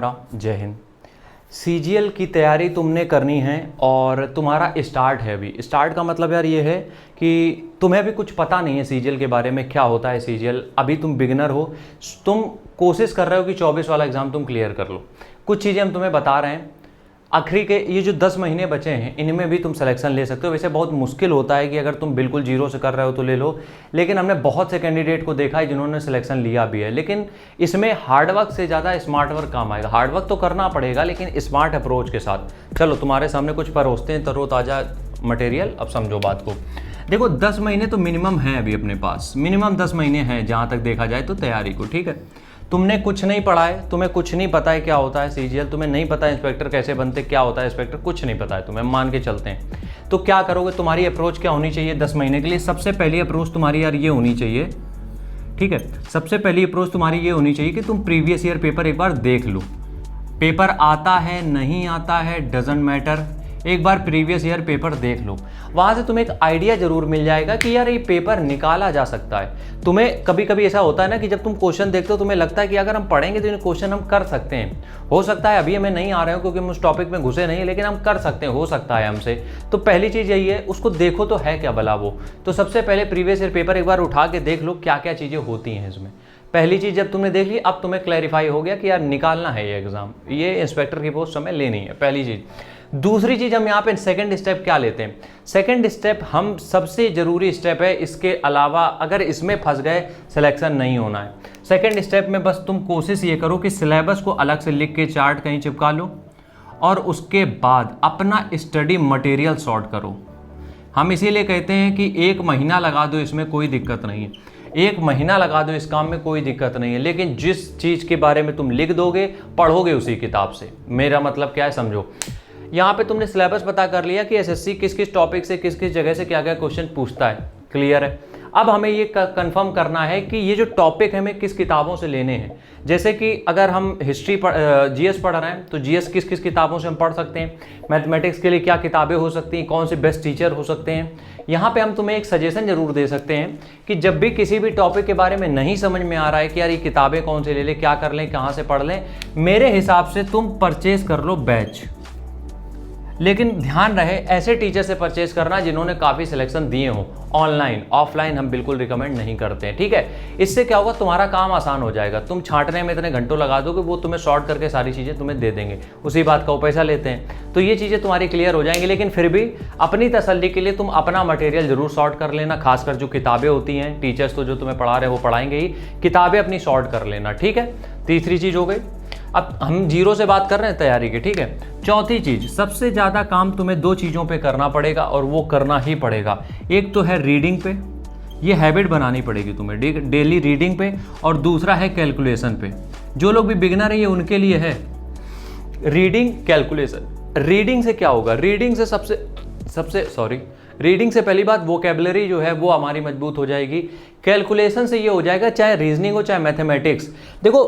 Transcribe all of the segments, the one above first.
राम, जय हिंद। सीजीएल की तैयारी तुमने करनी है और तुम्हारा स्टार्ट है। अभी स्टार्ट का मतलब यार ये है कि तुम्हें अभी कुछ पता नहीं है सीजीएल के बारे में, क्या होता है सीजीएल। अभी तुम बिगिनर हो, तुम कोशिश कर रहे हो कि 24 वाला एग्ज़ाम तुम क्लियर कर लो। कुछ चीज़ें हम तुम्हें बता रहे हैं। आखिरी के ये जो 10 महीने बचे हैं इनमें भी तुम सिलेक्शन ले सकते हो। वैसे बहुत मुश्किल होता है कि अगर तुम बिल्कुल जीरो से कर रहे हो तो ले लो, लेकिन हमने बहुत से कैंडिडेट को देखा है जिन्होंने सिलेक्शन लिया भी है। लेकिन इसमें हार्डवर्क से ज़्यादा स्मार्ट वर्क काम आएगा। हार्डवर्क तो करना पड़ेगा लेकिन स्मार्ट अप्रोच के साथ। चलो तुम्हारे सामने कुछ परोसते हैं तरोताज़ा मटेरियल। अब समझो बात को। देखो 10 महीने तो मिनिमम है अभी अपने पास, मिनिमम 10 महीने हैं जहाँ तक देखा जाए तो तैयारी को। ठीक है, तुमने कुछ नहीं पढ़ा है, तुम्हें कुछ नहीं पता है क्या होता है सीजीएल, तुम्हें नहीं पता है इंस्पेक्टर कैसे बनते, क्या होता है इंस्पेक्टर, कुछ नहीं पता है तुम्हें, मान के चलते हैं। तो क्या करोगे, तुम्हारी अप्रोच क्या होनी चाहिए 10 महीने के लिए? सबसे पहली अप्रोच तुम्हारी यार ये होनी चाहिए, ठीक है, सबसे पहली अप्रोच तुम्हारी ये होनी चाहिए कि तुम प्रीवियस ईयर पेपर एक बार देख लो। पेपर आता है नहीं आता है डजेंट मैटर, एक बार प्रीवियस ईयर पेपर देख लो। वहाँ से तुम्हें एक आइडिया जरूर मिल जाएगा कि यार ये पेपर निकाला जा सकता है। तुम्हें कभी कभी ऐसा होता है ना कि जब तुम क्वेश्चन देखते हो तुम्हें लगता है कि अगर हम पढ़ेंगे तो इन क्वेश्चन हम कर सकते हैं। हो सकता है अभी हमें नहीं आ रहे हो क्योंकि हम उस टॉपिक में घुसे नहीं, लेकिन हम कर सकते हैं, हो सकता है हमसे। तो पहली चीज़ यही है, उसको देखो तो है क्या भला वो। तो सबसे पहले प्रीवियस ईयर पेपर एक बार उठा के देख लो क्या क्या चीज़ें होती हैं इसमें। पहली चीज़ जब तुमने देख ली, अब तुम्हें क्लैरिफाई हो गया कि यार निकालना है ये एग्जाम, ये इंस्पेक्टर की पोस्ट हमें लेनी है, पहली चीज़। दूसरी चीज़ हम यहाँ पे सेकंड स्टेप क्या लेते हैं? सेकंड स्टेप हम सबसे ज़रूरी स्टेप है, इसके अलावा अगर इसमें फंस गए सिलेक्शन नहीं होना है। सेकंड स्टेप में बस तुम कोशिश ये करो कि सिलेबस को अलग से लिख के चार्ट कहीं चिपका लो और उसके बाद अपना स्टडी मटेरियल सॉर्ट करो। हम इसीलिए कहते हैं कि 1 महीना लगा दो, इसमें कोई दिक्कत नहीं है। 1 महीना लगा दो इस काम में, कोई दिक्कत नहीं है। लेकिन जिस चीज़ के बारे में तुम लिख दोगे, पढ़ोगे उसी किताब से। मेरा मतलब क्या है समझो। यहाँ पे तुमने सिलेबस पता कर लिया कि एसएससी किस किस टॉपिक से किस किस जगह से क्या क्या क्वेश्चन पूछता है, क्लियर है। अब हमें ये कंफर्म करना है कि ये जो टॉपिक हमें किस किताबों से लेने हैं। जैसे कि अगर हम हिस्ट्री जीएस पढ़ रहे हैं तो जीएस किस किस किताबों से हम पढ़ सकते हैं, मैथमेटिक्स के लिए क्या किताबें हो सकती हैं, कौन से बेस्ट टीचर हो सकते हैं। यहाँ पे हम तुम्हें एक सजेशन जरूर दे सकते हैं कि जब भी किसी भी टॉपिक के बारे में नहीं समझ में आ रहा है कि यार ये किताबें कौन से ले लें, क्या कर लें, कहाँ से पढ़ लें, मेरे हिसाब से तुम परचेज कर लो बैच। लेकिन ध्यान रहे ऐसे टीचर से परचेज करना जिन्होंने काफ़ी सिलेक्शन दिए हों। ऑनलाइन ऑफलाइन हम बिल्कुल रिकमेंड नहीं करते हैं, ठीक है। इससे क्या होगा, तुम्हारा काम आसान हो जाएगा। तुम छांटने में इतने घंटों लगा दोगे, वो तुम्हें शॉर्ट करके सारी चीज़ें तुम्हें दे देंगे, उसी बात का वो पैसा लेते हैं। तो ये चीज़ें तुम्हारी क्लियर हो जाएंगी। लेकिन फिर भी अपनी तसल्ली के लिए तुम अपना मटेरियल जरूर शॉर्ट कर लेना, खासकर जो किताबें होती हैं। टीचर्स तो जो तुम्हें पढ़ा रहे हैं वो पढ़ाएंगे ही, किताबें अपनी शॉर्ट कर लेना, ठीक है। तीसरी चीज़ हो गई। अब हम जीरो से बात कर रहे हैं तैयारी की, ठीक है। चौथी चीज, सबसे ज्यादा काम तुम्हें 2 चीजों पे करना पड़ेगा और वो करना ही पड़ेगा। एक तो है रीडिंग पे, ये हैबिट बनानी पड़ेगी तुम्हें डेली रीडिंग पे, और दूसरा है कैलकुलेशन पे। जो लोग भी बिगिनर है ये उनके लिए है रीडिंग, कैलकुलेशन। रीडिंग से क्या होगा, रीडिंग से रीडिंग से पहली बात वोकेबलरी जो है वो हमारी मजबूत हो जाएगी। कैलकुलेशन से ये हो जाएगा, चाहे रीजनिंग हो चाहे मैथमेटिक्स। देखो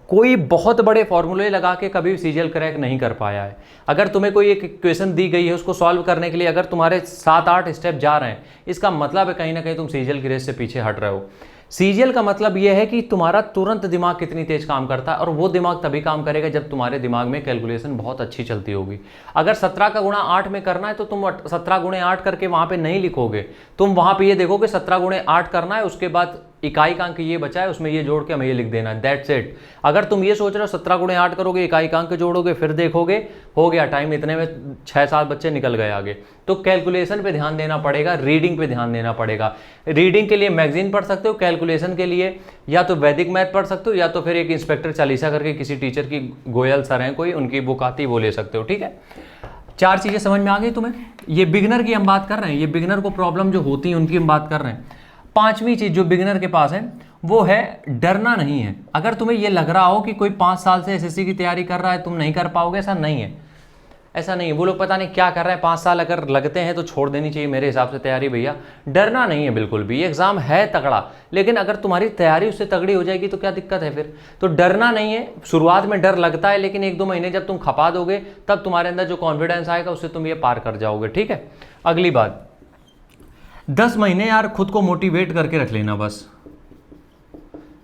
कोई बहुत बड़े फॉर्मूले लगा के कभी सीजीएल क्रैक नहीं कर पाया है। अगर तुम्हें कोई एक इक्वेशन दी गई है, उसको सॉल्व करने के लिए अगर तुम्हारे 7-8 स्टेप जा रहे हैं, इसका मतलब है कहीं ना कहीं तुम सीजीएल की रेस से पीछे हट रहे हो। सीजीएल का मतलब यह है कि तुम्हारा तुरंत दिमाग कितनी तेज काम करता है, और वो दिमाग तभी काम करेगा जब तुम्हारे दिमाग में कैलकुलेशन बहुत अच्छी चलती होगी। अगर 17 का गुणा 8 में करना है तो तुम 17 गुणे 8 करके वहां पे नहीं लिखोगे, तुम वहां पे ये देखोगे 17 गुणे 8 करना है, उसके बाद इकाई का अंक ये बचा है उसमें ये जोड़ के हमें ये लिख देना है, दैट्स इट। अगर तुम ये सोच रहे हो 17 गुणे 8 करोगे, इकाई का अंक जोड़ोगे, फिर देखोगे हो गया टाइम, इतने में 6-7 बच्चे निकल गए आगे। तो कैलकुलेशन पे ध्यान देना पड़ेगा, रीडिंग पे ध्यान देना पड़ेगा। रीडिंग के लिए मैगजीन पढ़ सकते हो, कैलकुलेशन के लिए या तो वैदिक मैथ पढ़ सकते हो, या तो फिर एक इंस्पेक्टर चालीसा करके किसी टीचर की, गोयल सर हैं कोई, उनकी बुक आती वो ले सकते हो, ठीक है। 4 चीजें समझ में आ गई तुम्हें। ये बिगिनर की हम बात कर रहे हैं, ये बिगिनर को प्रॉब्लम जो होती है उनकी हम बात कर रहे हैं। 5वीं चीज जो बिगिनर के पास है वो है डरना नहीं है। अगर तुम्हें ये लग रहा हो कि कोई 5 साल से एसएससी की तैयारी कर रहा है, तुम नहीं कर पाओगे, ऐसा नहीं है, ऐसा नहीं है। वो लोग पता नहीं क्या कर रहे हैं, 5 साल अगर लगते हैं तो छोड़ देनी चाहिए मेरे हिसाब से तैयारी। भैया डरना नहीं है बिल्कुल भी, ये एग्जाम है तगड़ा, लेकिन अगर तुम्हारी तैयारी उससे तगड़ी हो जाएगी तो क्या दिक्कत है फिर। तो डरना नहीं है। शुरुआत में डर लगता है, लेकिन 1-2 महीने जब तुम खपा दोगे तब तुम्हारे अंदर जो कॉन्फिडेंस आएगा उससे तुम ये पार कर जाओगे, ठीक है। अगली बात, 10 महीने यार खुद को मोटिवेट करके रख लेना बस।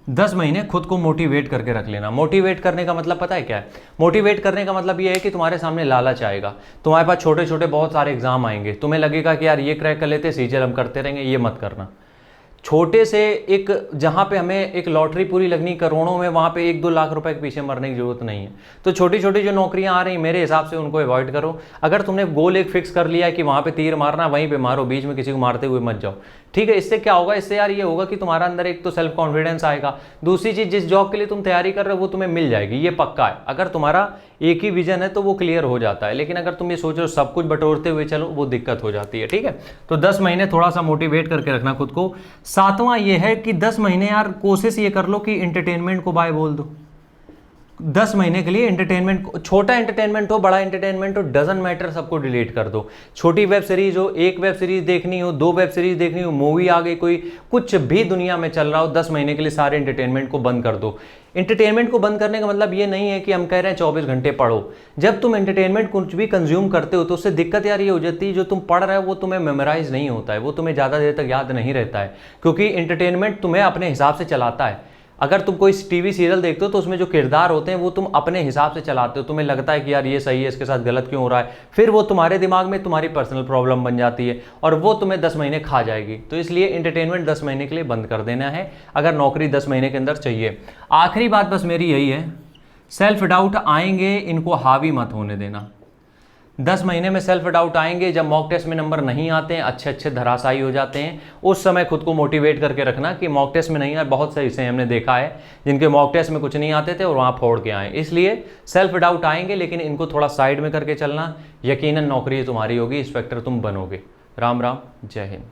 10 महीने खुद को मोटिवेट करके रख लेना। मोटिवेट करने का मतलब पता है क्या है? मोटिवेट करने का मतलब ये है कि तुम्हारे सामने लालच आएगा, तुम्हारे पास छोटे छोटे बहुत सारे एग्जाम आएंगे, तुम्हें लगेगा कि यार ये क्रैक कर लेते, सीजीएल हम करते रहेंगे। ये मत करना। छोटे से एक, जहाँ पे हमें एक लॉटरी पूरी लगनी करोड़ों में, वहाँ पे 1-2 लाख रुपए के पीछे मरने की जरूरत नहीं है। तो छोटी छोटी जो नौकरियाँ आ रही मेरे हिसाब से उनको अवॉइड करो। अगर तुमने गोल एक फिक्स कर लिया है कि वहाँ पे तीर मारना, वहीं पे मारो, बीच में किसी को मारते हुए मत जाओ, ठीक है। इससे क्या होगा? इससे यार ये होगा कि तुम्हारा अंदर एक तो सेल्फ कॉन्फिडेंस आएगा, दूसरी चीज जिस जॉब के लिए तुम तैयारी कर रहे हो वो तुम्हें मिल जाएगी, ये पक्का है। अगर तुम्हारा एक ही विजन है तो वो क्लियर हो जाता है, लेकिन अगर तुम ये सोच रहे हो सब कुछ बटोरते हुए चलो, वो दिक्कत हो जाती है, ठीक है। तो 10 महीने थोड़ा सा मोटिवेट करके रखना खुद को। सातवां ये है कि 10 महीने यार कोशिश ये कर लो कि इंटरटेनमेंट को बाय बोल दो। 10 महीने के लिए एंटरटेनमेंट, छोटा एंटरटेनमेंट हो बड़ा एंटरटेनमेंट हो, डजंट मैटर, सबको डिलीट कर दो। छोटी वेब सीरीज हो, एक वेब सीरीज देखनी हो, 2 वेब सीरीज देखनी हो, मूवी आ गई कोई, कुछ भी दुनिया में चल रहा हो, 10 महीने के लिए सारे एंटरटेनमेंट को बंद कर दो। एंटरटेनमेंट को बंद करने का मतलब ये नहीं है कि हम कह रहे हैं 24 घंटे पढ़ो। जब तुम एंटरटेनमेंट कुछ भी कंज्यूम करते हो तो उससे दिक्कत यार ये हो जाती है, जो तुम पढ़ रहे हो वो तुम्हें मेमोराइज नहीं होता है, वो तुम्हें ज़्यादा देर तक याद नहीं रहता है, क्योंकि एंटरटेनमेंट तुम्हें अपने हिसाब से चलाता है। अगर तुम कोई टीवी सीरियल देखते हो तो उसमें जो किरदार होते हैं वो तुम अपने हिसाब से चलाते हो, तुम्हें लगता है कि यार ये सही है, इसके साथ गलत क्यों हो रहा है, फिर वो तुम्हारे दिमाग में तुम्हारी पर्सनल प्रॉब्लम बन जाती है और वो तुम्हें 10 महीने खा जाएगी। तो इसलिए एंटरटेनमेंट 10 महीने के लिए बंद कर देना है, अगर नौकरी 10 महीने के अंदर चाहिए। आखिरी बात बस मेरी यही है, सेल्फ डाउट आएंगे, इनको हावी मत होने देना। 10 महीने में सेल्फ डाउट आएंगे, जब मॉक टेस्ट में नंबर नहीं आते हैं, अच्छे अच्छे धराशायी हो जाते हैं, उस समय खुद को मोटिवेट करके रखना कि मॉक टेस्ट में नहीं आए। बहुत से ऐसे हमने देखा है जिनके मॉक टेस्ट में कुछ नहीं आते थे और वहाँ फोड़ के आए। इसलिए सेल्फ डाउट आएंगे, लेकिन इनको थोड़ा साइड में करके चलना, यकीनन नौकरी तुम्हारी होगी, इंस्पेक्टर तुम बनोगे। राम राम, जय हिंद।